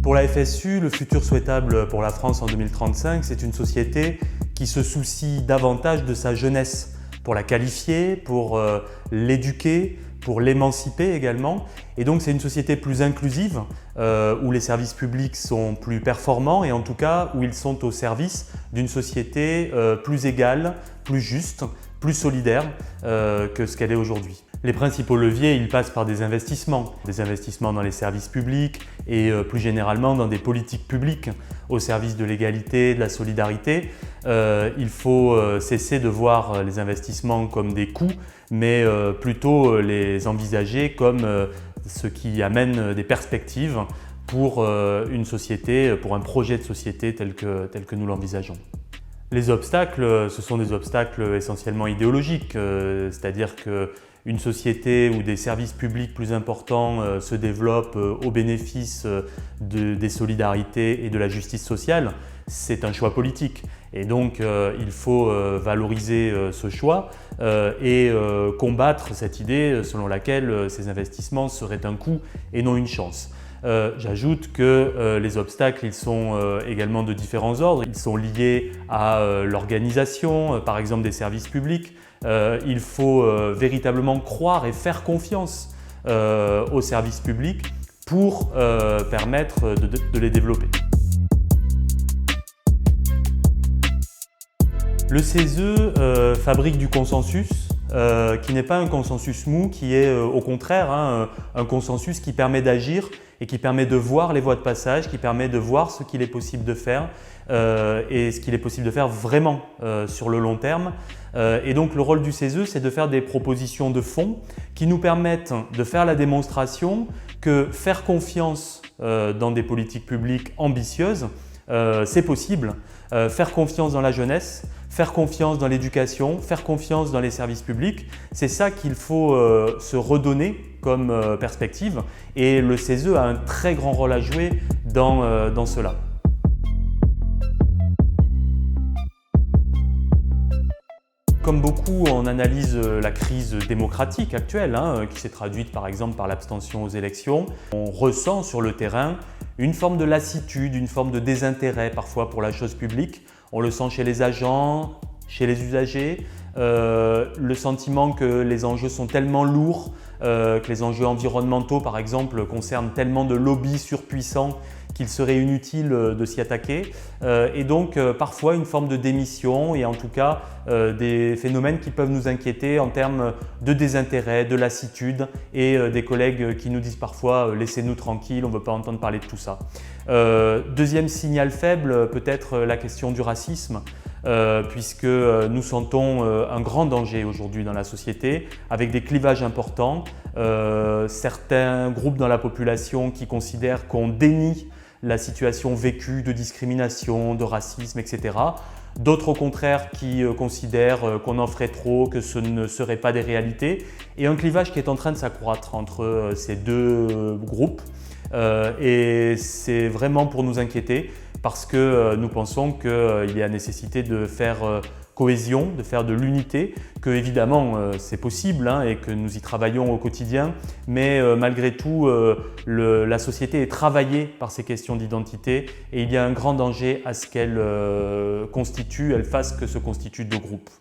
Pour la FSU, le futur souhaitable pour la France en 2035, c'est une société qui se soucie davantage de sa jeunesse, pour la qualifier, pour l'éduquer, pour l'émanciper également. Et donc c'est une société plus inclusive, où les services publics sont plus performants et en tout cas où ils sont au service d'une société plus égale, plus juste, plus solidaire que ce qu'elle est aujourd'hui. Les principaux leviers, ils passent par des investissements dans les services publics et plus généralement dans des politiques publiques au service de l'égalité, de la solidarité. Il faut cesser de voir les investissements comme des coûts, mais plutôt les envisager comme ce qui amène des perspectives pour une société, pour un projet de société tel que nous l'envisageons. Les obstacles, ce sont des obstacles essentiellement idéologiques, c'est-à-dire qu'une société où des services publics plus importants se développent au bénéfice des solidarités et de la justice sociale, c'est un choix politique. Et donc il faut valoriser ce choix et combattre cette idée selon laquelle ces investissements seraient un coût et non une chance. J'ajoute que les obstacles, ils sont également de différents ordres. Ils sont liés à l'organisation, par exemple des services publics. Il faut véritablement croire et faire confiance aux services publics pour permettre de les développer. Le CESE fabrique du consensus qui n'est pas un consensus mou, qui est au contraire un consensus qui permet d'agir et qui permet de voir les voies de passage, qui permet de voir ce qu'il est possible de faire et ce qu'il est possible de faire vraiment sur le long terme. Et donc le rôle du CESE, c'est de faire des propositions de fond qui nous permettent de faire la démonstration que faire confiance dans des politiques publiques ambitieuses, c'est possible. Faire confiance dans la jeunesse, faire confiance dans l'éducation, faire confiance dans les services publics, c'est ça qu'il faut se redonner comme perspective et le CESE a un très grand rôle à jouer dans cela. Comme beaucoup, on analyse la crise démocratique actuelle, qui s'est traduite par exemple par l'abstention aux élections. On ressent sur le terrain une forme de lassitude, une forme de désintérêt parfois pour la chose publique. On le sent chez les agents, chez les usagers, le sentiment que les enjeux sont tellement lourds, que les enjeux environnementaux par exemple concernent tellement de lobbies surpuissants qu'il serait inutile de s'y attaquer et donc parfois une forme de démission et en tout cas des phénomènes qui peuvent nous inquiéter en termes de désintérêt, de lassitude et des collègues qui nous disent parfois « laissez-nous tranquilles, on ne veut pas entendre parler de tout ça ». Deuxième signal faible, peut-être la question du racisme. Puisque nous sentons un grand danger aujourd'hui dans la société avec des clivages importants, certains groupes dans la population qui considèrent qu'on dénie la situation vécue de discrimination, de racisme, etc. D'autres au contraire qui considèrent qu'on en ferait trop, que ce ne seraient pas des réalités et un clivage qui est en train de s'accroître entre ces deux groupes et c'est vraiment pour nous inquiéter parce que nous pensons qu'il y a nécessité de faire cohésion, de faire de l'unité, que évidemment c'est possible et que nous y travaillons au quotidien, mais malgré tout la société est travaillée par ces questions d'identité et il y a un grand danger à ce qu'elle fasse que se constituent deux groupes.